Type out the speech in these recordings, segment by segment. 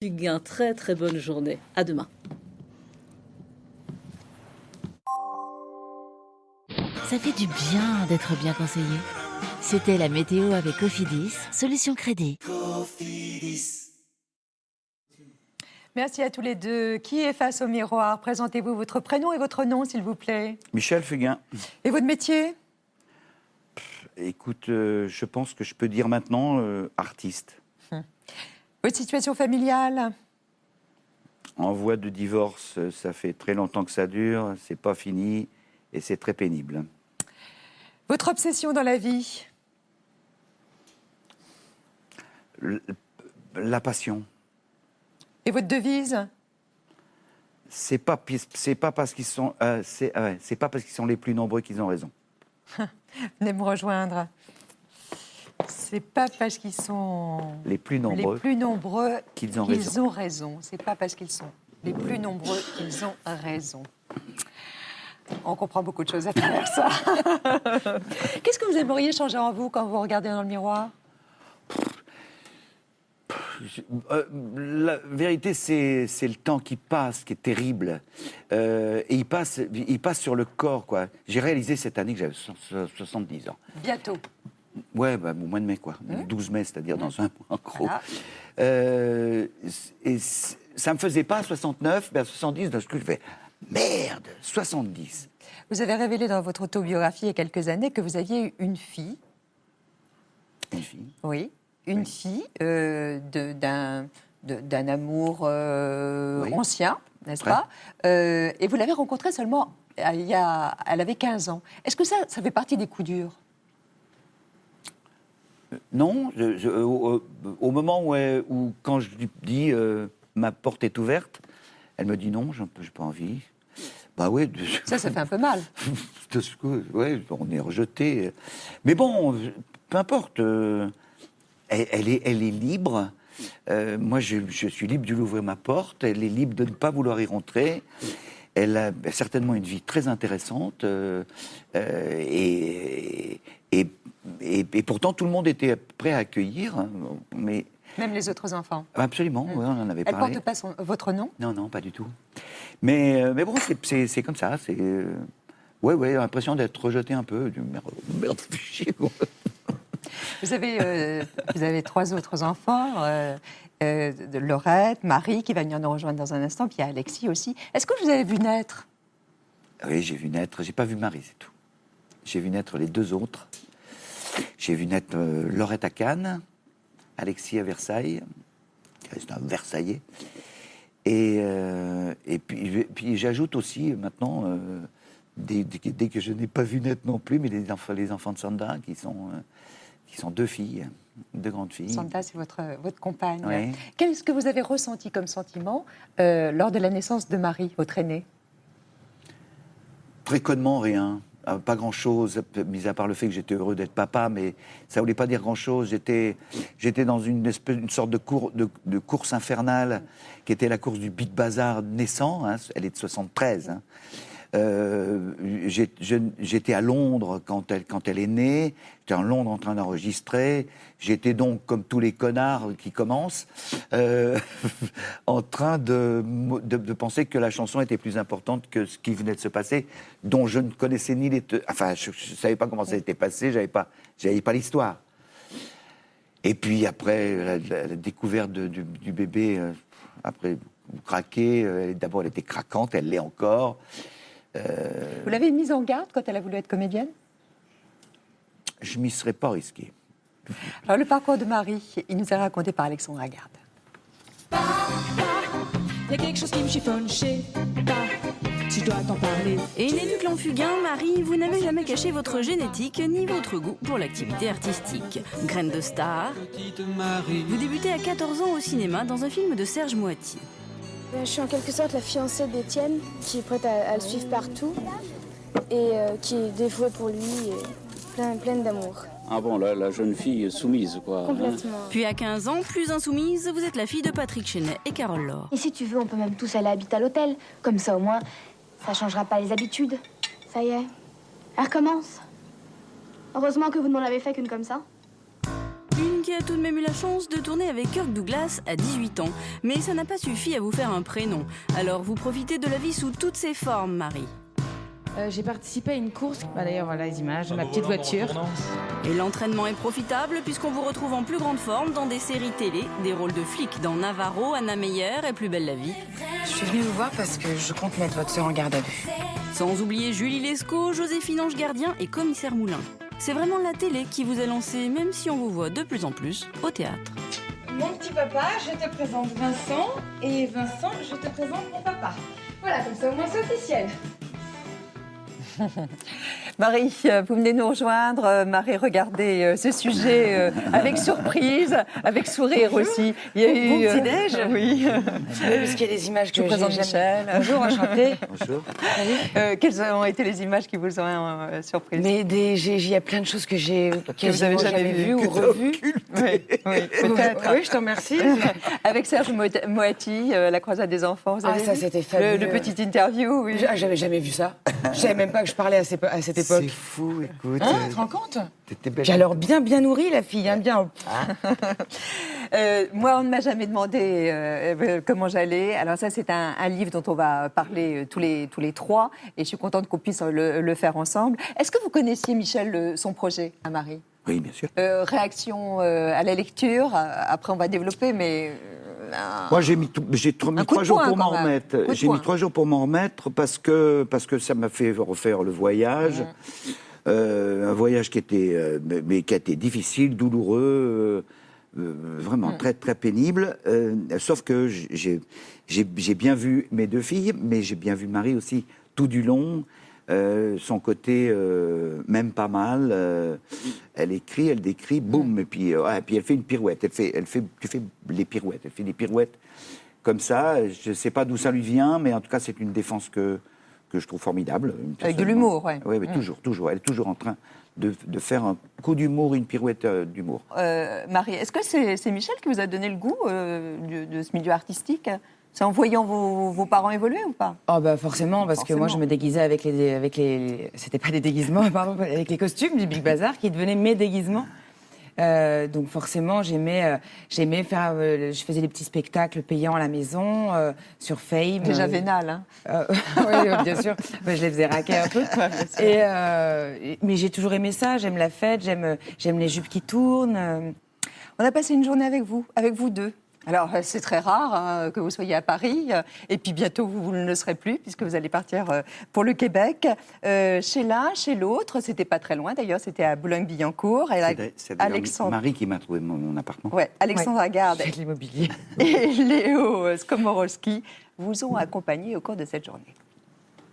Fugain, très très bonne journée. À demain. Ça fait du bien d'être bien conseillé. C'était la météo avec Cofidis, solution crédit. Merci à tous les deux. Qui est face au miroir? Présentez-vous votre prénom et votre nom, s'il vous plaît. Michel Fugain. Et votre métier? Écoute, je pense que je peux dire maintenant artiste. Votre situation familiale? En voie de divorce, ça fait très longtemps que ça dure, c'est pas fini et c'est très pénible. Votre obsession dans la vie? La passion. Et votre devise? C'est pas parce qu'ils sont c'est pas parce qu'ils sont les plus nombreux qu'ils ont raison. Venez me rejoindre. C'est pas parce qu'ils sont Les plus nombreux qu'ils ont raison. C'est pas parce qu'ils sont les plus nombreux qu'ils ont raison. On comprend beaucoup de choses à travers ça. Qu'est-ce que vous aimeriez changer en vous quand vous regardez dans le miroir? La vérité, c'est le temps qui passe, qui est terrible. Et il passe sur le corps, quoi. J'ai réalisé cette année que j'avais 70 ans. Bientôt. Ouais, au mois de mai, quoi. 12 mai, c'est-à-dire dans un mois, en gros. Voilà. Et ça me faisait pas 69, mais à 70, d'un coup, je fais merde, 70. Vous avez révélé dans votre autobiographie il y a quelques années que vous aviez eu une fille. Une fille. Oui. Une fille d'un amour ancien, n'est-ce pas? Et vous l'avez rencontrée seulement elle avait 15 ans. Est-ce que ça fait partie des coups durs? Non, au moment où quand je lui dis ma porte est ouverte, elle me dit non, j'ai pas envie. Bah oui. Ça fait un peu mal. Ouais, on est rejeté. Mais bon, peu importe. Elle est libre. Moi, je suis libre de lui ouvrir ma porte. Elle est libre de ne pas vouloir y rentrer. Elle a certainement une vie très intéressante. Et pourtant, tout le monde était prêt à accueillir. Hein, mais... Même les autres enfants. Absolument, ouais, on en avait Elle parlé. porte pas votre nom? Non, pas du tout. Mais bon, c'est comme ça. Ouais, l'impression d'être rejeté un peu. Merde, fichier. Vous avez 3 autres enfants, Laurette, Marie, qui va venir nous rejoindre dans un instant, puis il y a Alexis aussi. Est-ce que vous avez vu naître? Oui, j'ai vu naître. J'ai pas vu Marie, c'est tout. J'ai vu naître les 2 autres. J'ai vu naître Laurette à Cannes, Alexis à Versailles. C'est un Versaillais. Et puis j'ajoute aussi maintenant, dès que je n'ai pas vu naître non plus, mais les enfants de Sandra, qui sont 2 filles, 2 grandes filles. Sandra, c'est votre compagne. Oui. Qu'est-ce que vous avez ressenti comme sentiment lors de la naissance de Marie, votre aînée? Très connement, rien. Pas grand-chose, mis à part le fait que j'étais heureux d'être papa, mais ça voulait pas dire grand-chose. J'étais dans une sorte de course infernale, qui était la course du Big Bazar naissant. Hein, elle est de 73. Hein. J'étais à Londres quand elle est née. J'étais en Londres en train d'enregistrer. J'étais donc, comme tous les connards qui commencent, en train de penser que la chanson était plus importante que ce qui venait de se passer, dont je ne connaissais ni les... Enfin, je ne savais pas comment ça s'était passé, j'avais pas l'histoire. Et puis après, la découverte du bébé, après, vous craquez. D'abord, elle était craquante, elle l'est encore. Vous l'avez mise en garde quand elle a voulu être comédienne? Je m'y serais pas risqué. Alors, le parcours de Marie, il nous est raconté par Alexandre Lagarde. Il y a quelque chose qui me chiffonne, je sais pas si je dois t'en parler. Et né du clan Fugain, Marie, vous n'avez jamais caché votre génétique ni votre goût pour l'activité artistique. Graine de star, vous débutez à 14 ans au cinéma dans un film de Serge Moiti. Je suis en quelque sorte la fiancée d'Étienne, qui est prête à le suivre partout et qui est dévouée pour lui et pleine d'amour. Ah bon, la jeune fille soumise, quoi. Complètement. Puis à 15 ans, plus insoumise, vous êtes la fille de Patrick Chenet et Carole Laure. Et si tu veux, on peut même tous aller habiter à l'hôtel. Comme ça, au moins, ça changera pas les habitudes. Ça y est, elle recommence. Heureusement que vous n'en avez fait qu'une comme ça. Une qui a tout de même eu la chance de tourner avec Kirk Douglas à 18 ans. Mais ça n'a pas suffi à vous faire un prénom. Alors vous profitez de la vie sous toutes ses formes, Marie. J'ai participé à une course. D'ailleurs, voilà les images de ma petite voiture. Et l'entraînement est profitable puisqu'on vous retrouve en plus grande forme dans des séries télé, des rôles de flics dans Navarro, Anna Meyer et Plus belle la vie. Je suis venue vous voir parce que je compte mettre votre sœur en garde à vue. Sans oublier Julie Lescaut, Joséphine Ange Gardien et Commissaire Moulin. C'est vraiment la télé qui vous a lancé, même si on vous voit de plus en plus au théâtre. Mon petit papa, je te présente Vincent. Et Vincent, je te présente mon papa. Voilà, comme ça au moins c'est officiel. Marie, vous venez nous rejoindre. Marie, regardez ce sujet avec surprise, avec sourire aussi. Il y a eu petit-déj. Oui. Parce qu'il y a des images que je vous présente Michel. Bonjour, enchantée. Bonjour. Quelles ont été les images qui vous ont surprise? Mais il y a plein de choses que vous avez jamais vues ou revues. Oui, peut-être. Oui, je te remercie. Avec Serge Moati, La croisade des enfants. Vous avez ça vu c'était fabuleux. Le petit interview, oui. J'avais jamais vu ça. Je savais même pas que je parlais à cette époque. C'est fou, écoute. Tu te rends compte? T'étais belle. Puis alors bien nourrie la fille, hein, bien. Moi, on ne m'a jamais demandé comment j'allais. Alors ça, c'est un livre dont on va parler tous les trois, et je suis contente qu'on puisse le faire ensemble. Est-ce que vous connaissiez, Michel, son projet à Marie? Oui, bien sûr. Réaction à la lecture. Après, on va développer, mais... Moi, j'ai mis 3 jours pour m'en remettre. J'ai mis 3 jours pour m'en remettre parce que ça m'a fait refaire le voyage. Un voyage qui a été difficile, douloureux, vraiment très, très pénible. Sauf que j'ai bien vu mes 2 filles, mais j'ai bien vu Marie aussi tout du long. Son côté même pas mal. Elle écrit, elle décrit, boum, et puis elle fait une pirouette. Tu fais les pirouettes. Elle fait des pirouettes comme ça. Je ne sais pas d'où ça lui vient, mais en tout cas, c'est une défense que je trouve formidable. Avec de l'humour, oui. Oui, toujours. Elle est toujours en train de faire un coup d'humour, une pirouette d'humour. Marie, est-ce que c'est Michel qui vous a donné le goût de ce milieu artistique? C'est en voyant vos parents évoluer ou pas? Oh bah forcément, parce que moi je me déguisais avec les c'était pas des déguisements, pardon, avec les costumes du Big Bazar qui devenaient mes déguisements. Donc forcément j'aimais faire, je faisais des petits spectacles payants à la maison sur Fame. Déjà vénal, hein. Oui, bien sûr. Je les faisais raquer un peu. Mais j'ai toujours aimé ça. J'aime la fête, j'aime les jupes qui tournent. On a passé une journée avec vous deux. Alors, c'est très rare que vous soyez à Paris, et puis bientôt, vous ne le serez plus, puisque vous allez partir pour le Québec. Chez l'un, chez l'autre, c'était pas très loin, d'ailleurs, c'était à Boulogne-Billancourt. C'est Marie qui m'a trouvé mon appartement. Ouais, Alexandra Garde Avec l'immobilier. Et Léo Skomorowski vous ont accompagné au cours de cette journée.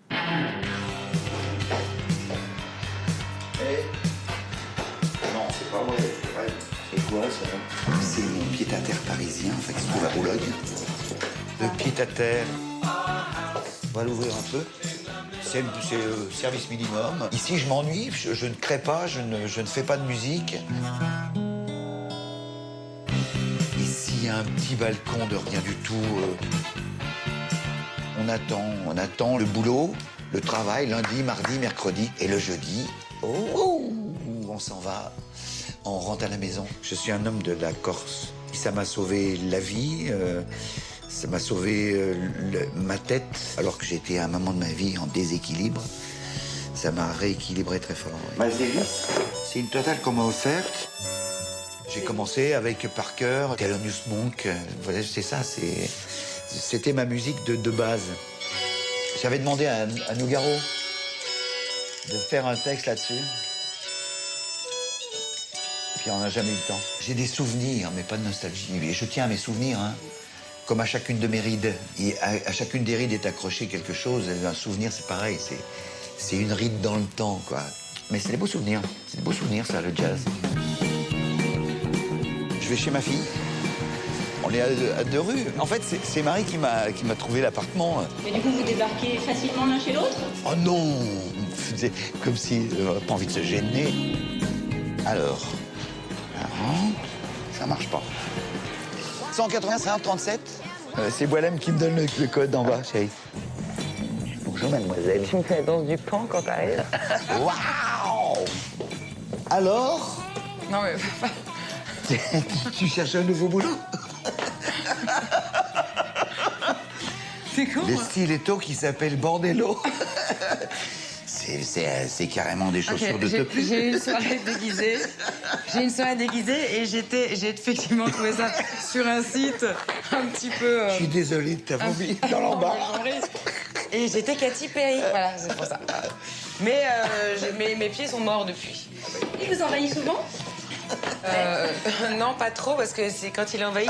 Non, c'est pas vrai. C'est quoi ça? C'est mon pied-à-terre parisien, en fait, qui se trouve à Boulogne. Le pied-à-terre, on va l'ouvrir un peu. C'est le service minimum. Ici, je m'ennuie, je ne crée pas, je ne fais pas de musique. Ici, il y a un petit balcon de rien du tout. On attend le boulot, le travail, lundi, mardi, mercredi. Et le jeudi, on s'en va. On rentre à la maison. Je suis un homme de la Corse. Ça m'a sauvé la vie, ça m'a sauvé ma tête. Alors que j'étais à un moment de ma vie en déséquilibre, ça m'a rééquilibré très fort. Ouais. C'est une totale qu'on m'a offerte. J'ai commencé avec Parker, Thelonious Monk. Voilà, c'est ça, c'était ma musique de base. J'avais demandé à Nougaro de faire un texte là-dessus. Puis on n'a jamais eu le temps. J'ai des souvenirs, mais pas de nostalgie. Et je tiens à mes souvenirs, hein, comme à chacune de mes rides. Et à chacune des rides est accroché quelque chose. Un souvenir, c'est pareil. C'est une ride dans le temps, quoi. Mais c'est des beaux souvenirs. C'est des beaux souvenirs, ça, le jazz. Je vais chez ma fille. On est à 2 rues. En fait, c'est Marie qui m'a trouvé l'appartement. Mais du coup, vous débarquez facilement l'un chez l'autre? Oh non! C'est comme si on n'avait pas envie de se gêner. Alors... ça marche pas. 185 37. C'est Boilem qui me donne le code en bas, chérie. Bonjour, mademoiselle. Tu me fais la danse du pan quand t'arrives. Waouh! Alors? Non, mais Tu cherches un nouveau boulot? C'est con. Le stiletto qui s'appelle Bordello. C'est carrément des chaussures de tepu. J'ai une soirée déguisée. Et j'ai effectivement trouvé ça sur un site un petit peu... Je suis désolée de t'avoir mis dans l'embarras. Et j'étais Katy Perry. Voilà, c'est pour ça. Mais mes pieds sont morts depuis. Il vous envahit souvent? Non, pas trop, parce que c'est quand il envahit,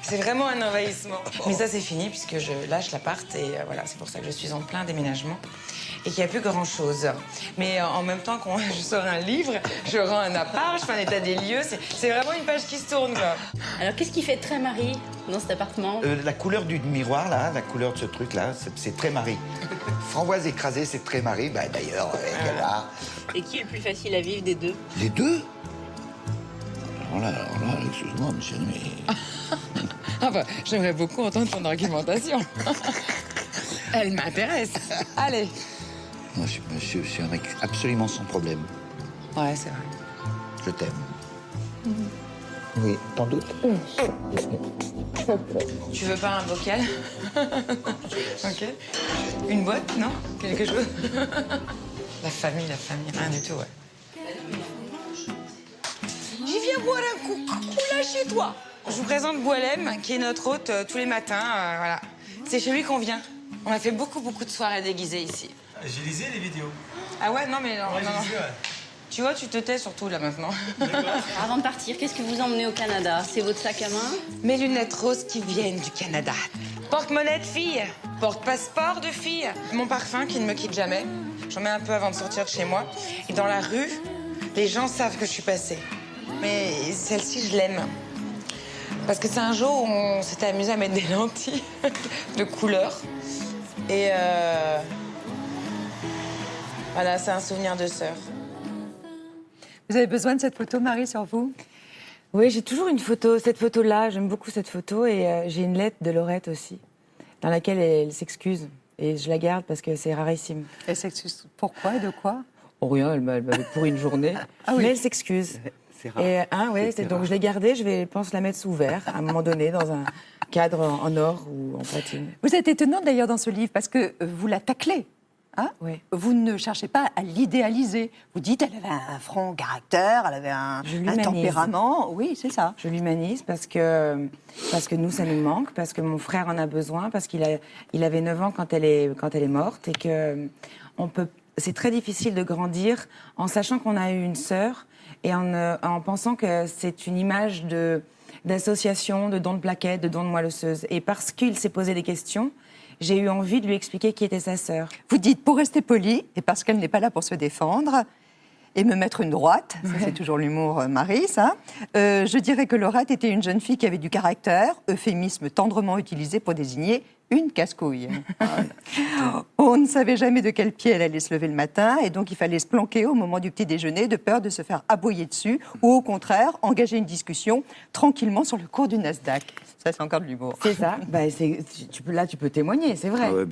c'est vraiment un envahissement. Mais ça, c'est fini, puisque je lâche l'appart, et voilà, c'est pour ça que je suis en plein déménagement, et qu'il n'y a plus grand-chose. Mais en même temps, quand je sors un livre, je rends un appart, je fais un état des lieux, c'est vraiment une page qui se tourne, quoi. Alors, qu'est-ce qui fait très Marie dans cet appartement? La couleur du miroir, là, la couleur de ce truc-là, c'est très Marie. Framboise écrasée, c'est très Marie. Bah, d'ailleurs, elle a... Et qui est le plus facile à vivre des deux? Les deux? Alors là, excuse-moi, monsieur, mais... Ah bah, j'aimerais beaucoup entendre ton argumentation. Elle m'intéresse. Allez. Moi, je suis un mec absolument sans problème. Ouais, c'est vrai. Je t'aime. Oui, t'en doutes? Tu veux pas un bocal? Ok. Une boîte, non? Quelque chose? La famille, rien du tout, ouais. J'y viens boire un coup là chez toi. Je vous présente Boilem, qui est notre hôte tous les matins, voilà. C'est chez lui qu'on vient. On a fait beaucoup de soirées déguisées ici. J'ai lisé les vidéos. Ah ouais, non mais non. Ouais, j'ai lisé, ouais. Tu vois, tu te tais surtout là maintenant. Avant de partir, qu'est-ce que vous emmenez au Canada? C'est votre sac à main? Mes lunettes roses qui viennent du Canada. Porte-monnaie de fille, porte-passeport de fille. Mon parfum qui ne me quitte jamais. J'en mets un peu avant de sortir de chez moi. Et dans la rue, les gens savent que je suis passée. Mais celle-ci, je l'aime. Parce que c'est un jour où on s'était amusé à mettre des lentilles de couleur. Et voilà, c'est un souvenir de sœur. Vous avez besoin de cette photo, Marie, sur vous? Oui, j'ai toujours une photo, cette photo-là, j'aime beaucoup cette photo. Et j'ai une lettre de Laurette aussi, dans laquelle elle s'excuse. Et je la garde parce que c'est rarissime. Elle s'excuse pourquoi et de quoi? Oh, rien, elle m'avait pourri une journée. Ah oui. Mais elle s'excuse. C'est rare. Et, donc je l'ai gardée, je pense la mettre sous verre à un moment donné, dans un cadre en or ou en platine. Vous êtes étonnante d'ailleurs dans ce livre parce que vous la taclez. Hein? Oui. Vous ne cherchez pas à l'idéaliser. Vous dites elle avait un franc caractère, elle avait un tempérament. Oui, c'est ça. Je l'humanise parce que nous, ça nous manque, parce que mon frère en a besoin, parce qu'il avait 9 ans quand elle est morte et que c'est très difficile de grandir en sachant qu'on a eu une sœur et en pensant que c'est une image d'association, de don de plaquettes, de don de moelle osseuse. Et parce qu'il s'est posé des questions, j'ai eu envie de lui expliquer qui était sa sœur. Vous dites, pour rester poli, et parce qu'elle n'est pas là pour se défendre, et me mettre une droite, ça c'est toujours l'humour Marie, ça, je dirais que Laurette était une jeune fille qui avait du caractère, euphémisme tendrement utilisé pour désigner une casse-couille. On ne savait jamais de quel pied elle allait se lever le matin, et donc il fallait se planquer au moment du petit déjeuner de peur de se faire aboyer dessus, ou au contraire, engager une discussion tranquillement sur le cours du Nasdaq. Ça, c'est encore de l'humour. C'est ça. Là, tu peux témoigner, c'est vrai. Ah ouais,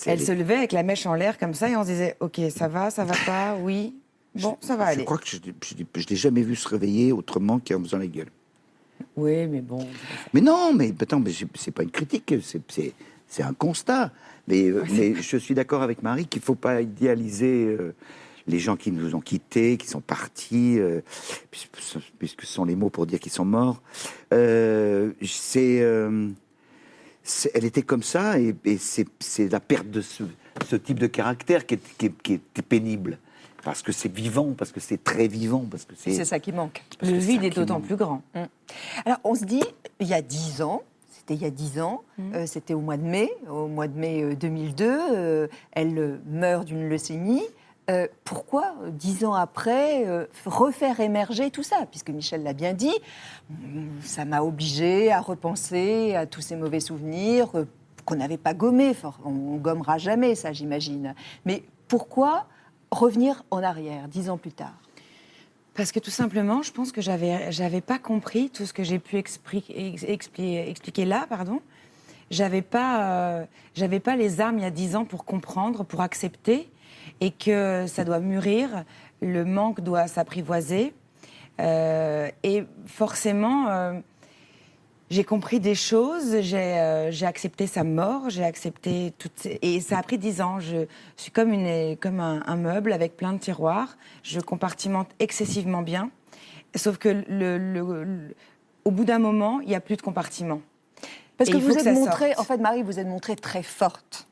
elle se levait avec la mèche en l'air comme ça, et on se disait, OK, ça va pas, oui. Bon, ça va aller. Je crois que je ne l'ai jamais vu se réveiller autrement qu'en faisant la gueule. Oui, mais bon. Mais non, mais attends, mais c'est pas une critique, c'est un constat. Mais je suis d'accord avec Marie qu'il ne faut pas idéaliser les gens qui nous ont quittés, qui sont partis, puisque ce sont les mots pour dire qu'ils sont morts. Elle était comme ça, et c'est la perte de ce type de caractère qui est pénible. Parce que c'est vivant, parce que c'est très vivant, parce que c'est ça qui manque. Le vide est d'autant plus grand. Alors, on se dit, il y a 10 ans, c'était au mois de mai 2002, elle meurt d'une leucémie. Pourquoi, 10 ans après, refaire émerger tout ça? Puisque Michel l'a bien dit, ça m'a obligée à repenser à tous ces mauvais souvenirs qu'on n'avait pas gommés. On gommera jamais, ça, j'imagine. Mais pourquoi revenir en arrière, 10 ans plus tard? Parce que tout simplement, je pense que j'avais pas compris tout ce que j'ai pu expliquer là, pardon. J'avais pas les armes il y a 10 ans pour comprendre, pour accepter, et que ça doit mûrir, le manque doit s'apprivoiser. Et forcément, j'ai compris des choses, j'ai accepté sa mort, j'ai accepté toutes et ça a pris 10 ans. Je suis comme un meuble avec plein de tiroirs. Je compartimente excessivement bien, sauf que au bout d'un moment, il n'y a plus de compartiment. Parce que vous êtes montrée, en fait, Marie, vous êtes montrée très forte.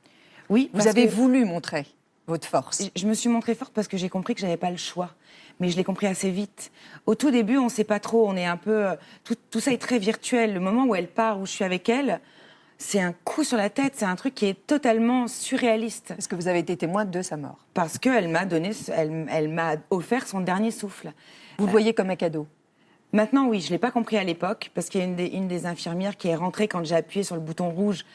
Oui, vous avez voulu montrer votre force. Je me suis montrée forte parce que j'ai compris que je n'avais pas le choix. Mais je l'ai compris assez vite. Au tout début, on ne sait pas trop, on est un peu... Tout ça est très virtuel. Le moment où elle part, où je suis avec elle, c'est un coup sur la tête, c'est un truc qui est totalement surréaliste. Est-ce que vous avez été témoin de sa mort? Parce qu'elle m'a elle m'a offert son dernier souffle. Vous le voyez comme un cadeau? Maintenant, oui, je ne l'ai pas compris à l'époque, parce qu'il y a une des infirmières qui est rentrée quand j'ai appuyé sur le bouton rouge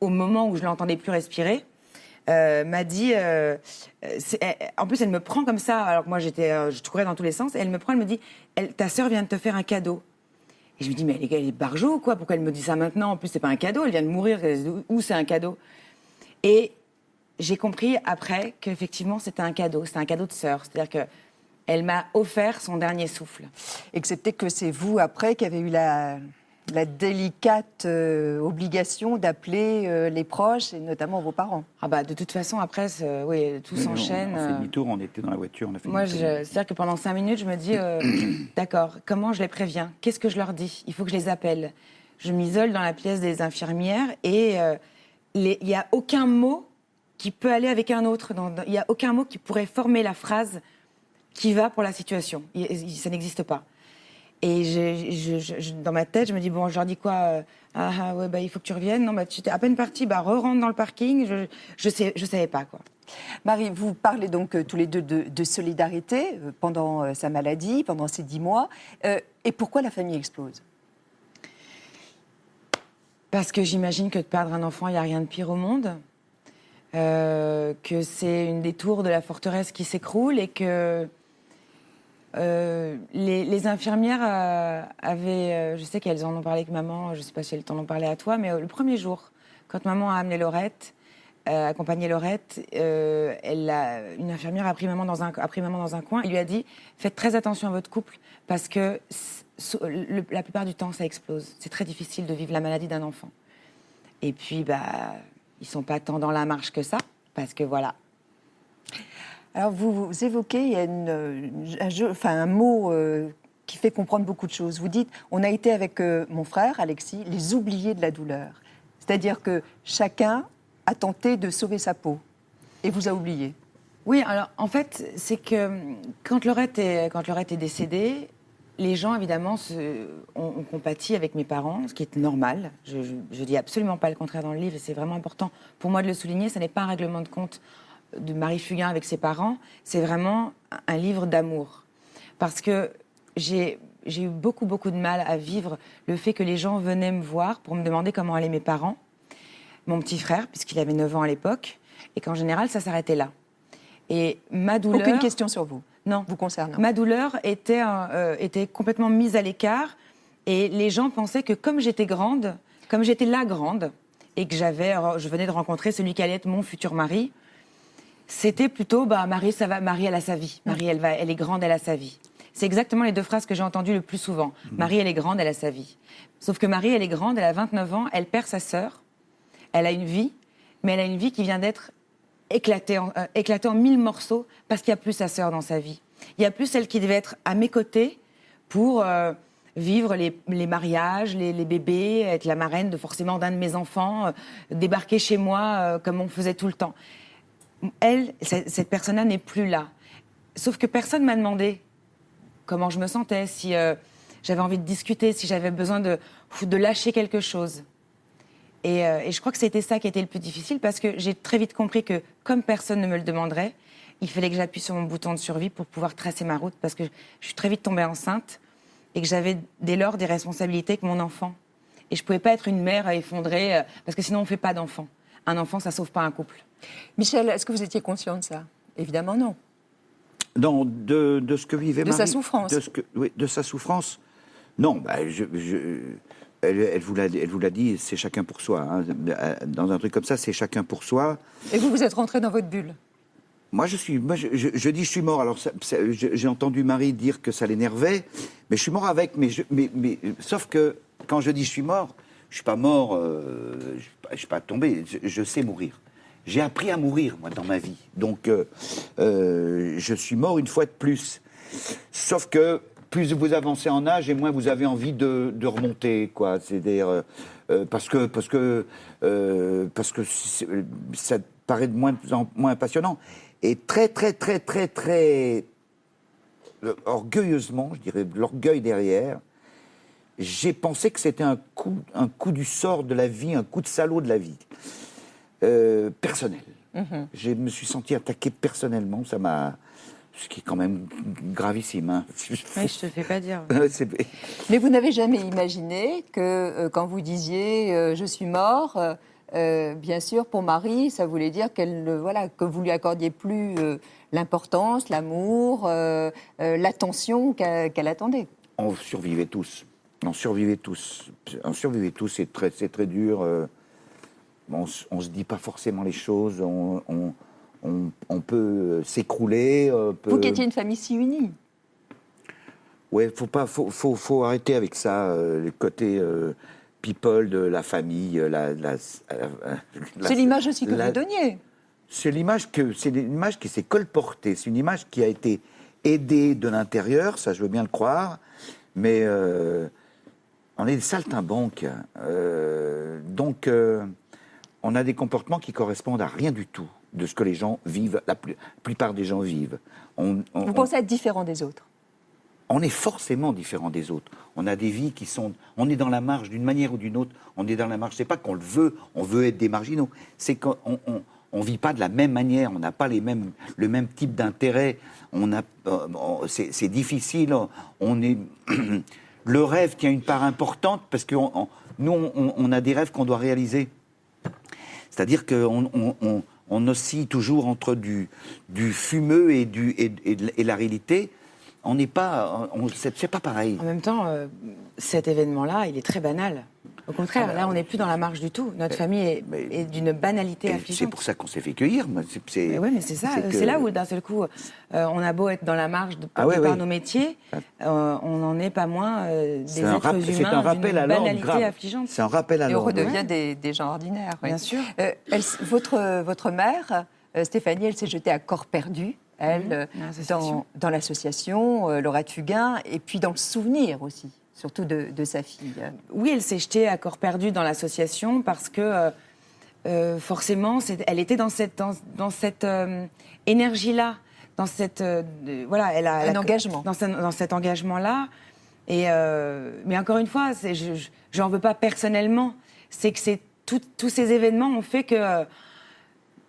au moment où je ne l'entendais plus respirer. M'a dit... en plus, elle me prend comme ça, alors que moi, je courais dans tous les sens, et elle me prend, elle me dit, ta sœur vient de te faire un cadeau. Et je me dis, mais elle est barjot ou quoi? Pourquoi elle me dit ça maintenant? En plus, c'est pas un cadeau, elle vient de mourir, où c'est un cadeau? Et j'ai compris après qu'effectivement, c'était un cadeau de sœur. C'est-à-dire qu'elle m'a offert son dernier souffle. Excepté que c'est vous, après, qui avez eu la délicate obligation d'appeler les proches, et notamment vos parents. Ah bah, de toute façon, après, oui, tout s'enchaîne. On a fait demi-tour, on était dans la voiture, on a fait Moi, demi-tour. c'est-à-dire que pendant 5 minutes, je me dis, d'accord, comment je les préviens? Qu'est-ce que je leur dis? Il faut que je les appelle. Je m'isole dans la pièce des infirmières et il n'y a aucun mot qui peut aller avec un autre. Il n'y a aucun mot qui pourrait former la phrase qui va pour la situation. Ça n'existe pas. Et dans ma tête, je me dis, bon, je leur dis quoi? Ouais, bah, il faut que tu reviennes. Non, bah, tu t'es à peine partie, bah, re-rentre dans le parking. Je savais pas, quoi. Marie, vous parlez donc tous les deux de solidarité pendant sa maladie, pendant ces 10 mois. Et pourquoi la famille explose? Parce que j'imagine que de perdre un enfant, il n'y a rien de pire au monde. Que c'est une des tours de la forteresse qui s'écroule et que... les infirmières avaient, je sais qu'elles en ont parlé avec maman, je ne sais pas si elles t'en ont parlé à toi, mais le premier jour, quand maman a amené Laurette, accompagné Laurette, une infirmière a pris maman dans un coin et lui a dit « Faites très attention à votre couple parce que la plupart du temps, ça explose. C'est très difficile de vivre la maladie d'un enfant. » Et puis, bah, ils ne sont pas tant dans la marche que ça, parce que voilà. Alors, vous évoquez, il y a un mot qui fait comprendre beaucoup de choses. Vous dites, on a été avec mon frère, Alexis, les oubliés de la douleur. C'est-à-dire que chacun a tenté de sauver sa peau et vous a oublié. Oui, alors, en fait, c'est que quand Laurette est décédée, les gens, évidemment, ont compati avec mes parents, ce qui est normal. Je dis absolument pas le contraire dans le livre, et c'est vraiment important pour moi de le souligner. Ce n'est pas un règlement de compte de Marie Fugain avec ses parents, c'est vraiment un livre d'amour. Parce que j'ai eu beaucoup de mal à vivre le fait que les gens venaient me voir pour me demander comment allaient mes parents, mon petit frère, puisqu'il avait 9 ans à l'époque, et qu'en général, ça s'arrêtait là. Et ma douleur... Aucune question sur vous? Non. Vous concernant? Ma douleur était complètement mise à l'écart, et les gens pensaient que comme j'étais grande, comme j'étais la grande, et que je venais de rencontrer celui qui allait être mon futur mari, c'était plutôt, bah, Marie, ça va, Marie, elle a sa vie. Marie, elle est grande, elle a sa vie. C'est exactement les 2 phrases que j'ai entendues le plus souvent. Marie, elle est grande, elle a sa vie. Sauf que Marie, elle est grande, elle a 29 ans, elle perd sa sœur, elle a une vie, mais elle a une vie qui vient d'être éclatée en 1000 morceaux parce qu'il n'y a plus sa sœur dans sa vie. Il n'y a plus celle qui devait être à mes côtés pour vivre les mariages, les bébés, être la marraine forcément d'un de mes enfants, débarquer chez moi comme on faisait tout le temps. Elle, cette personne-là n'est plus là. Sauf que personne ne m'a demandé comment je me sentais, si j'avais envie de discuter, si j'avais besoin de lâcher quelque chose. Et je crois que c'était ça qui était le plus difficile parce que j'ai très vite compris que comme personne ne me le demanderait, il fallait que j'appuie sur mon bouton de survie pour pouvoir tracer ma route parce que je suis très vite tombée enceinte et que j'avais dès lors des responsabilités avec mon enfant. Et je ne pouvais pas être une mère effondrée parce que sinon on ne fait pas d'enfant. Un enfant, ça ne sauve pas un couple. Michel, est-ce que vous étiez conscient de ça? Évidemment non. Non, de ce que vivait Marie. De sa souffrance. Oui, de sa souffrance. Non, bah, elle vous l'a dit, c'est chacun pour soi. Hein. Dans un truc comme ça, c'est chacun pour soi. Et vous êtes rentré dans votre bulle? Moi, je dis je suis mort. Alors, j'ai entendu Marie dire que ça l'énervait, mais je suis mort avec. Sauf que quand je dis je suis mort, je suis pas mort, je suis pas tombé. Je sais mourir. J'ai appris à mourir, moi, dans ma vie. Donc, je suis mort une fois de plus. Sauf que plus vous avancez en âge et moins vous avez envie de remonter, quoi. C'est-à-dire parce que ça paraît de moins en moins passionnant. Et très orgueilleusement, je dirais l'orgueil derrière, j'ai pensé que c'était un coup du sort de la vie, un coup de salaud de la vie, personnel. Je me suis senti attaqué personnellement, ce qui est quand même gravissime. Hein. Oui, je te le fais pas dire. Mais vous n'avez jamais imaginé que quand vous disiez je suis mort, bien sûr, pour Marie, ça voulait dire que vous lui accordiez plus l'importance, l'amour, l'attention qu'elle attendait. On survivait tous. C'est très dur. On se dit pas forcément les choses. On peut s'écrouler. Vous qui étiez une famille si unie. Ouais, faut arrêter avec ça, le côté people de la famille. C'est l'image aussi que vous donniez. C'est l'image qui s'est colportée. C'est une image qui a été aidée de l'intérieur, ça je veux bien le croire, mais on est des saltimbanques. Donc on a des comportements qui correspondent à rien du tout de ce que les gens vivent, la plupart des gens vivent. Vous pensez être différent des autres? On est forcément différent des autres. On a des vies qui sont... On est dans la marge d'une manière ou d'une autre. On est dans la marge. C'est pas qu'on le veut, on veut être des marginaux. C'est qu'on ne vit pas de la même manière. On n'a pas le même type d'intérêt. C'est difficile. Le rêve tient une part importante parce que nous, on a des rêves qu'on doit réaliser. C'est-à-dire qu'on oscille toujours entre du fumeux et la réalité. On n'est pas, c'est pas pareil. En même temps, cet événement-là, il est très banal. Au contraire, là, on n'est plus dans la marge du tout. Notre famille est d'une banalité affligeante. C'est pour ça qu'on s'est fait cueillir. Oui, mais c'est ça. C'est là où, d'un seul coup, on a beau être dans la marge par nos métiers, on n'en est pas moins des êtres humains d'une banalité affligeante. C'est un rappel à l'ordre. Et on redevient des gens ordinaires. Oui. Bien sûr. Votre mère, Stéphanie, elle s'est jetée à corps perdu. Elle, dans l'association, Laura Tuguin, et puis dans le souvenir aussi, surtout de sa fille. Oui, elle s'est jetée à corps perdu dans l'association parce que, forcément, elle était dans cette énergie-là, dans cette... voilà, elle a... Un engagement. Dans cet engagement-là. Mais encore une fois, je n'en veux pas personnellement. C'est que tous ces événements ont fait que...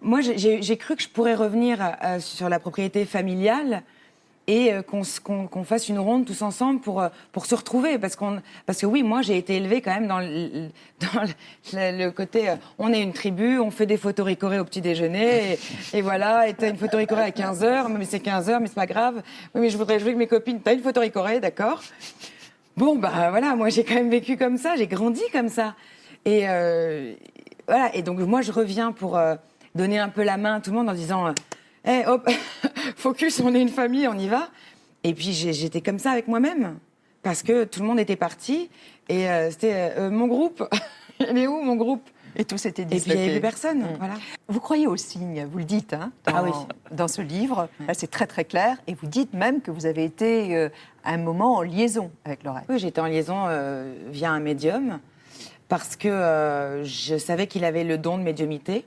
moi, j'ai cru que je pourrais revenir sur la propriété familiale et qu'on fasse une ronde tous ensemble pour se retrouver. Parce que oui, moi, j'ai été élevée quand même dans le côté... on est une tribu, on fait des photos ricorées au petit déjeuner, et voilà, et t'as une photo ricorée à 15h, mais c'est 15h, mais c'est pas grave. Oui, mais je voudrais jouer avec mes copines. T'as une photo ricorée, d'accord. Bon, bah voilà, moi, j'ai quand même vécu comme ça, j'ai grandi comme ça. Et voilà, et donc moi, je reviens pour... donner un peu la main à tout le monde en disant hey, hop, focus, on est une famille, on y va. Et puis j'étais comme ça avec moi-même parce que tout le monde était parti et c'était mon groupe. Il est où mon groupe? Et tout s'était disloqué. Et puis il n'y avait plus personne. Voilà. Vous croyez aux signes, vous le dites dans ce livre. Ouais. Là, c'est très très clair. Et vous dites même que vous avez été à un moment en liaison avec le rêve. Oui, j'étais en liaison via un médium parce que je savais qu'il avait le don de médiumité.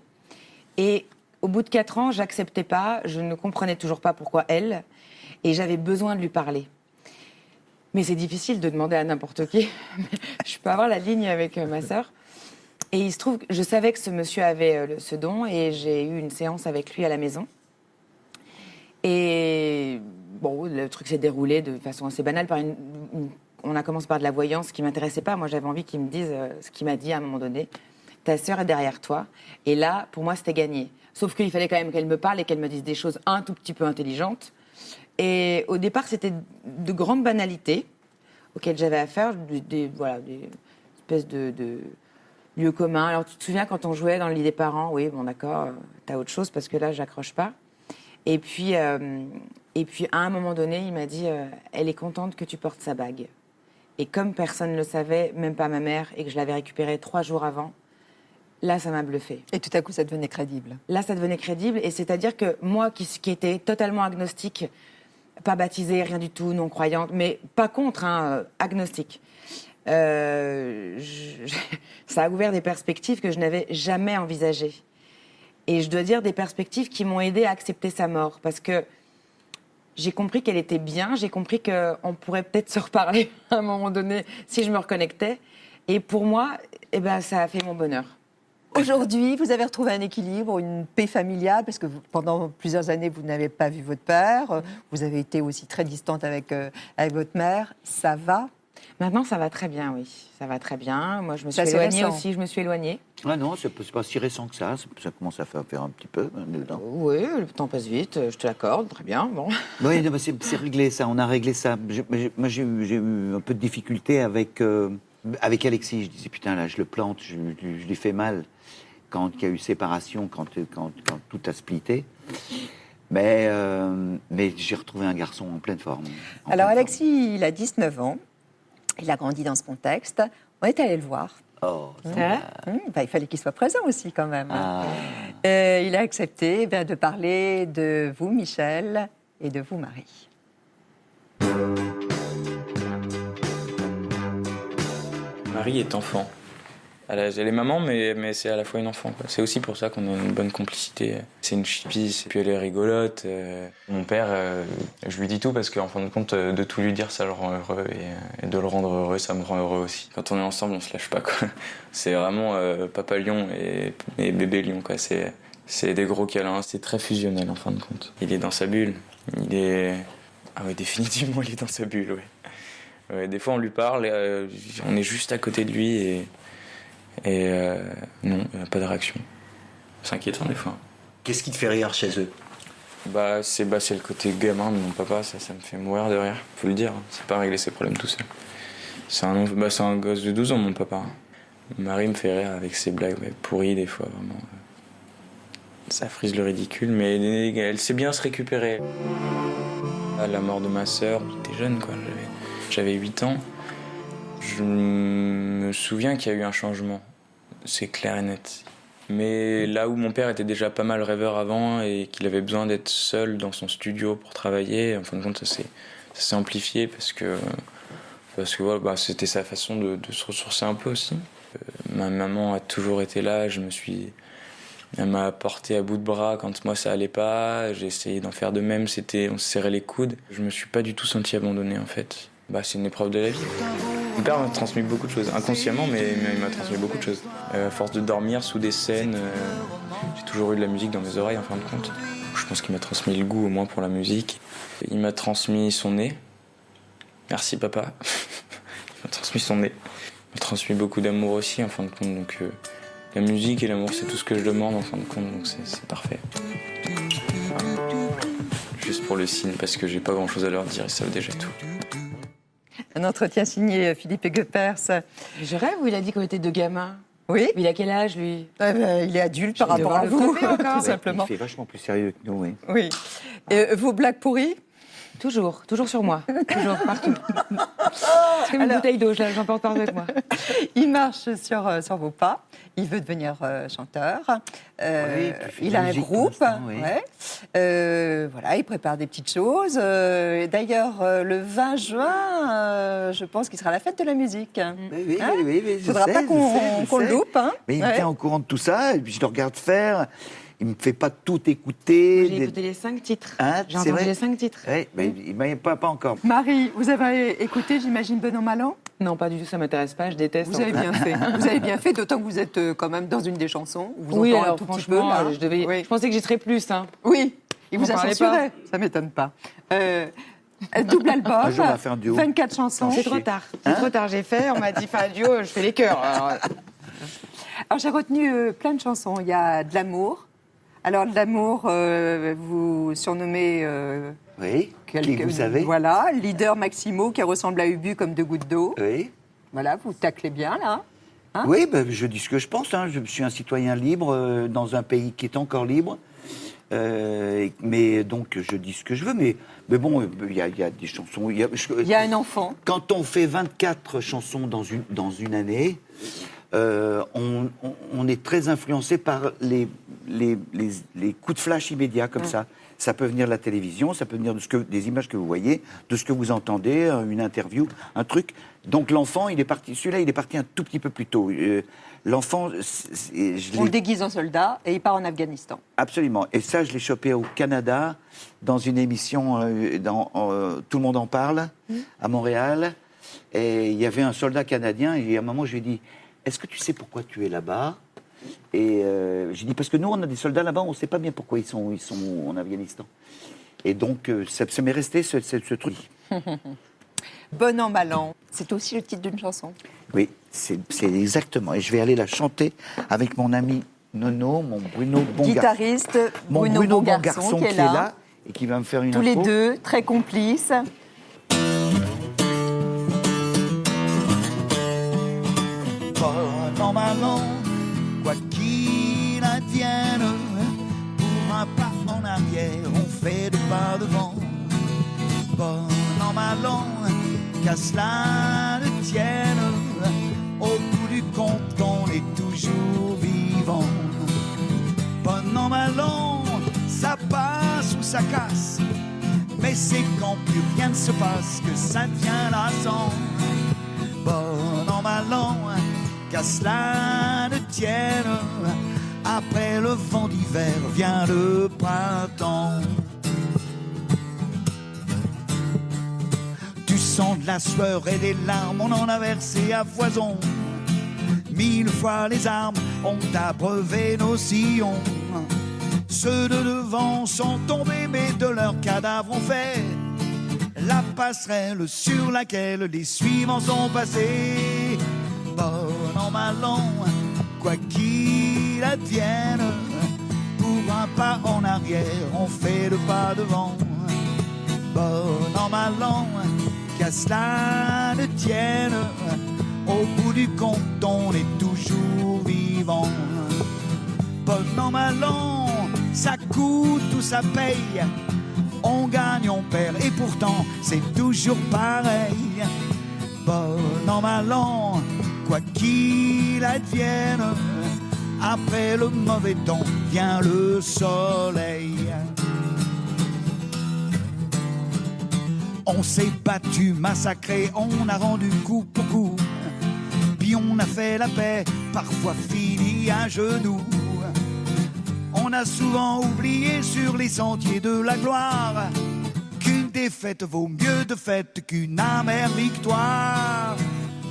Et au bout de 4 ans, j'acceptais pas, je ne comprenais toujours pas pourquoi elle, et j'avais besoin de lui parler. Mais c'est difficile de demander à n'importe qui. Je peux avoir la ligne avec ma sœur. Et il se trouve que je savais que ce monsieur avait ce don, et j'ai eu une séance avec lui à la maison. Et bon, le truc s'est déroulé de façon assez banale. On a commencé par de la voyance, ce qui m'intéressait pas. Moi, j'avais envie qu'il me dise ce qu'il m'a dit à un moment donné. Ta sœur est derrière toi. Et là, pour moi, c'était gagné. Sauf qu'il fallait quand même qu'elle me parle et qu'elle me dise des choses un tout petit peu intelligentes. Et au départ, c'était de grandes banalités auxquelles j'avais affaire, des espèces de lieux communs. Alors, tu te souviens quand on jouait dans le lit des parents? Oui, bon, d'accord, t'as autre chose parce que là, j'accroche pas. Et puis, à un moment donné, il m'a dit elle est contente que tu portes sa bague. Et comme personne ne le savait, même pas ma mère, et que je l'avais récupérée 3 jours avant, là, ça m'a bluffé. Et tout à coup, ça devenait crédible. Là, ça devenait crédible. Et c'est-à-dire que moi, qui étais totalement agnostique, pas baptisée, rien du tout, non-croyante, mais pas contre, agnostique, ça a ouvert des perspectives que je n'avais jamais envisagées. Et je dois dire des perspectives qui m'ont aidée à accepter sa mort. Parce que j'ai compris qu'elle était bien, j'ai compris qu'on pourrait peut-être se reparler à un moment donné si je me reconnectais. Et pour moi, ça a fait mon bonheur. Aujourd'hui, vous avez retrouvé un équilibre, une paix familiale, parce que pendant plusieurs années, vous n'avez pas vu votre père, vous avez été aussi très distante avec votre mère. Ça va ? Maintenant, ça va très bien, oui. Ça va très bien. Moi, je me suis éloignée aussi, Ah non, c'est pas si récent que ça. Ça commence à faire un petit peu. Oui, le temps passe vite, je te l'accorde, très bien. Bon. Oui, c'est réglé ça, on a réglé ça. Moi, j'ai eu un peu de difficulté avec Alexis. Je disais, putain, là, je le plante, je lui fais mal. Quand il y a eu séparation, quand tout a splitté. Mais j'ai retrouvé un garçon en pleine forme. Alors, Alexis, il a 19 ans. Il a grandi dans ce contexte. On est allé le voir. Oh, il fallait qu'il soit présent aussi, quand même. Il a accepté de parler de vous, Michel, et de vous, Marie. Marie est enfant. Elle est maman, mais c'est à la fois une enfant, quoi. C'est aussi pour ça qu'on a une bonne complicité. C'est une chipie, puis elle est rigolote. Mon père, je lui dis tout parce qu'en fin de compte, de tout lui dire, ça le rend heureux. Et de le rendre heureux, ça me rend heureux aussi. Quand on est ensemble, on se lâche pas, quoi. C'est vraiment papa lion et bébé lion, quoi. C'est des gros câlins. C'est très fusionnel, en fin de compte. Il est dans sa bulle. Ah oui, définitivement, il est dans sa bulle, oui. Ouais, des fois, on lui parle, on est juste à côté de lui et non, pas de réaction. C'est inquiétant des fois. Qu'est-ce qui te fait rire chez eux ? C'est le côté gamin de mon papa, ça me fait mourir de rire, faut le dire. C'est pas régler ses problèmes tout seul. C'est un gosse de 12 ans, mon papa. Marie me fait rire avec ses blagues pourries des fois, vraiment. Ça frise le ridicule, mais elle sait bien se récupérer. À la mort de ma sœur, j'étais jeune, quoi. J'avais 8 ans. Je me souviens qu'il y a eu un changement, c'est clair et net. Mais là où mon père était déjà pas mal rêveur avant et qu'il avait besoin d'être seul dans son studio pour travailler, en fin de compte, ça s'est amplifié parce que voilà, c'était sa façon de se ressourcer un peu aussi. Ma maman a toujours été là, elle m'a porté à bout de bras quand moi ça allait pas, j'ai essayé d'en faire de même, on se serrait les coudes. Je me suis pas du tout senti abandonné en fait. C'est une épreuve de la vie. Mon père m'a transmis beaucoup de choses, inconsciemment, mais il m'a transmis beaucoup de choses. À force de dormir sous des scènes, j'ai toujours eu de la musique dans mes oreilles, en fin de compte. Je pense qu'il m'a transmis le goût, au moins, pour la musique. Il m'a transmis son nez. Merci, papa. Il m'a transmis son nez. Il m'a transmis beaucoup d'amour aussi, en fin de compte. Donc, la musique et l'amour, c'est tout ce que je demande, en fin de compte, donc c'est parfait. Voilà. Juste pour le signe, parce que j'ai pas grand-chose à leur dire, ils savent déjà tout. Un entretien signé Philippe Goeppers. Je rêve où il a dit qu'on était deux gamins. Oui. Il a quel âge, lui ? Il est adulte par rapport à vous, tout simplement. Il fait vachement plus sérieux que nous, oui. Oui. Vos blagues pourries ? Toujours sur moi. Toujours, partout. C'est comme une bouteille d'eau, j'emporte partout avec moi. Il marche sur vos pas. Il veut devenir chanteur. Il a un groupe. Voilà, il prépare des petites choses. D'ailleurs, le 20 juin, je pense qu'il sera à la fête de la musique. Oui. Il ne faudra pas qu'on le loupe. Mais il me tient au courant de tout ça, et puis je le regarde faire. Il ne me fait pas tout écouter. J'ai écouté les 5 titres. J'ai entendu les 5 titres. Oui, mais il ne m'a pas encore. Marie, vous avez écouté, j'imagine, Bon an, mal an ? Non, pas du tout, ça ne m'intéresse pas, je déteste. Vous avez bien fait. Vous avez bien fait, d'autant que vous êtes quand même dans une des chansons. Vous oui, entend alors un tout petit peu, là. Je pensais que j'y serais plus. Oui, il vous a censuré. Ça ne m'étonne pas. Double album, un jour, on va faire un duo. 24 chansons. C'est trop tard. Trop tard, j'ai fait. On m'a dit, fais un duo, je fais les chœurs. Alors j'ai retenu plein de chansons. Il y a de l'amour. Alors, de l'amour, vous surnommez... oui, qui vous savez. Voilà, leader Maximo, qui ressemble à Ubu comme deux gouttes d'eau. Oui. Voilà, vous taclez bien, là. Oui, je dis ce que je pense. Je suis un citoyen libre dans un pays qui est encore libre. Mais donc, je dis ce que je veux. Mais bon, il y a des chansons. Il y a un enfant. Quand on fait 24 chansons dans une année, on est très influencé par les coups de flash immédiats comme ça. Ça peut venir de la télévision, ça peut venir des images que vous voyez, de ce que vous entendez, une interview, un truc. Donc l'enfant, celui-là, il est parti un tout petit peu plus tôt. L'enfant, on le déguise en soldat et il part en Afghanistan. Absolument. Et ça, je l'ai chopé au Canada, dans une émission, Tout le monde en parle, à Montréal. Et il y avait un soldat canadien, et à un moment, je lui ai dit, est-ce que tu sais pourquoi tu es là-bas ? Et j'ai dit, parce que nous, on a des soldats là-bas, on ne sait pas bien pourquoi ils sont en Afghanistan. Et donc, ça m'est resté ce truc. Bon an, mal an, c'est aussi le titre d'une chanson. Oui, c'est exactement. Et je vais aller la chanter avec mon ami Nono, mon Bruno Bongarçon. Guitariste, Bruno Bongarçon qui est là. Et qui va me faire une Tous intro. les deux, très complices. Bon an, mal an, quoi qu'il advienne, pour un pas en arrière, on fait 2 pas devant. Bon an, mal an, qu'à cela ne tienne, au bout du compte, on est toujours vivant. Bon an, mal an, ça passe ou ça casse, mais c'est quand plus rien ne se passe que ça devient lassant. Bon an, mal an, qu'à cela ne tienne, après le vent d'hiver vient le printemps. Du sang, de la sueur et des larmes, on en a versé à foison. 1000 fois les armes ont abreuvé nos sillons. Ceux de devant sont tombés, mais de leurs cadavres ont fait la passerelle sur laquelle les suivants sont passés. Bon an, mal an, quoi qu'il advienne, pour un pas en arrière, on fait 2 pas devant. Bon an, mal an, qu'à cela ne tienne, au bout du compte, on est toujours vivant. Bon an, mal an, ça coûte ou ça paye, on gagne, on perd, et pourtant, c'est toujours pareil. Bon an, mal an, quoi qu'il advienne, après le mauvais temps vient le soleil. On s'est battu, massacré, on a rendu coup pour coup, puis on a fait la paix, parfois fini à genoux. On a souvent oublié sur les sentiers de la gloire qu'une défaite vaut mieux de fête qu'une amère victoire.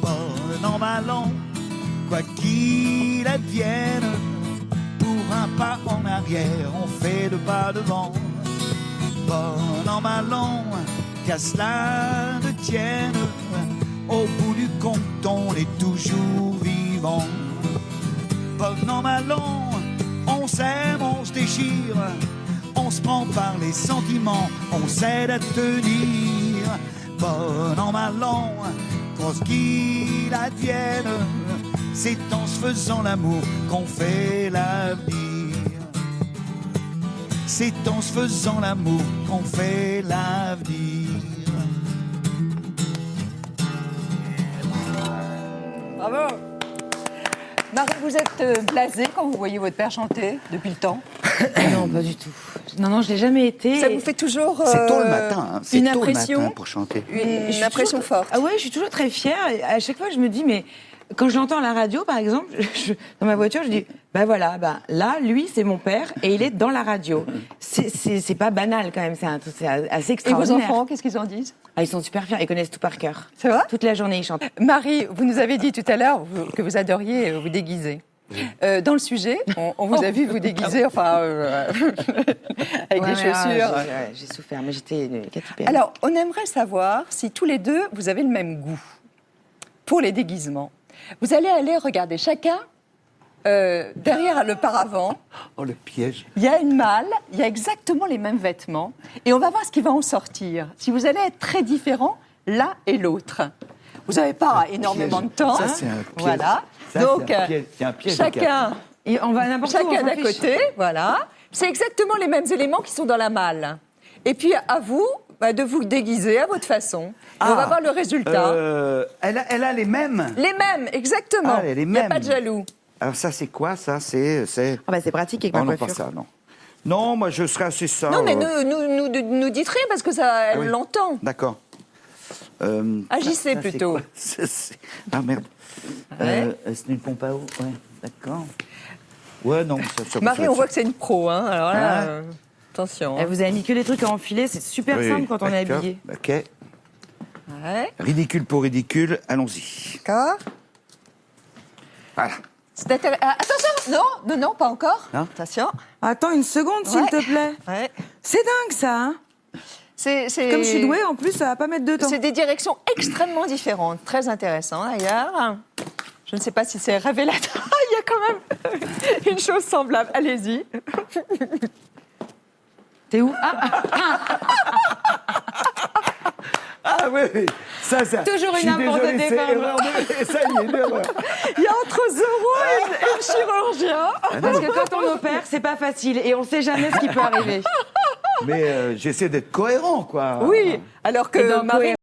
Bon an, mal an, quoi qu'il advienne, pour un pas en arrière, on fait 2 pas devant. Bon an, mal an, qu'à cela ne tienne, au bout du compte, on est toujours vivant. Bon an, mal an, on s'aime, on se déchire, on se prend par les sentiments, on s'aide à tenir. Bon an, mal an, quoi qu'il advienne, c'est en se faisant l'amour qu'on fait l'avenir. C'est en se faisant l'amour qu'on fait l'avenir. Bravo. Marie, vous êtes blasée quand vous voyez votre père chanter depuis le temps? Non, pas du tout. Non, je l'ai jamais été. Ça vous fait toujours c'est tôt le matin, hein. C'est une tôt impression, le matin pour chanter. une impression forte. Ah ouais, je suis toujours très fière. Et à chaque fois, je me dis, mais quand je l'entends à la radio, par exemple, dans ma voiture, je dis, bah voilà, là, lui, c'est mon père et il est dans la radio. C'est pas banal quand même, c'est assez extraordinaire. Et vos enfants, qu'est-ce qu'ils en disent? Ah, ils sont super fiers, ils connaissent tout par cœur. C'est vrai? Toute la journée, ils chantent. Marie, vous nous avez dit tout à l'heure que vous adoriez vous déguiser. Dans le sujet, on vous a vu vous déguiser, avec des chaussures. J'ai souffert, mais j'étais Katy Perry. Alors, on aimerait savoir si tous les deux, vous avez le même goût pour les déguisements. Vous allez aller regarder chacun derrière le paravent. Oh, le piège. Il y a une malle, il y a exactement les mêmes vêtements, et on va voir ce qui va en sortir. Si vous allez être très différents, l'un et l'autre. Vous n'avez pas énormément de temps. Ça, c'est un piège. Voilà. Ça, donc, c'est un piège chacun, et on va n'importe où. chacun d'à côté, voilà. C'est exactement les mêmes éléments qui sont dans la malle. Et puis, à vous de vous déguiser à votre façon. Et on va voir le résultat. Elle a les mêmes. Les mêmes, exactement. Ah, les Il n'y a mêmes. pas de jaloux. Alors ça, c'est quoi, ça? C'est... Ah bah c'est pratique avec ma non, coiffure. pas ça, non. Non, moi, je serais assez ça. Non, mais nous dites rien parce que ça, elle l'entend. D'accord. Agissez ça, plutôt. Ah, merde. Ouais. C'est une pompe à eau? Ouais, d'accord. Ouais, non. Marie, on voit que c'est une pro, hein. Alors là, Hein attention. Et vous avez mis que des trucs à enfiler, c'est super simple quand on est d'accord. habillé. Ok. Ouais. Ridicule pour ridicule, allons-y. D'accord. Voilà. C'est attention, non, pas encore. Non. Attention. Attends une seconde, s'il te plaît. Ouais. C'est dingue, ça, hein. Comme je suis douée, en plus, ça va pas mettre de temps. C'est des directions extrêmement différentes. Très intéressant, d'ailleurs. Je ne sais pas si c'est révélateur. Il y a quand même une chose semblable. Allez-y. T'es où? Ah oui, ça. Toujours je suis une importe désolé, des c'est femmes. erreur ça y est, une erreur. Il y a entre Zorro et le chirurgien. Parce que quand on opère, c'est pas facile et on sait jamais ce qui peut arriver. Mais j'essaie d'être cohérent, quoi. Oui, alors que Marie...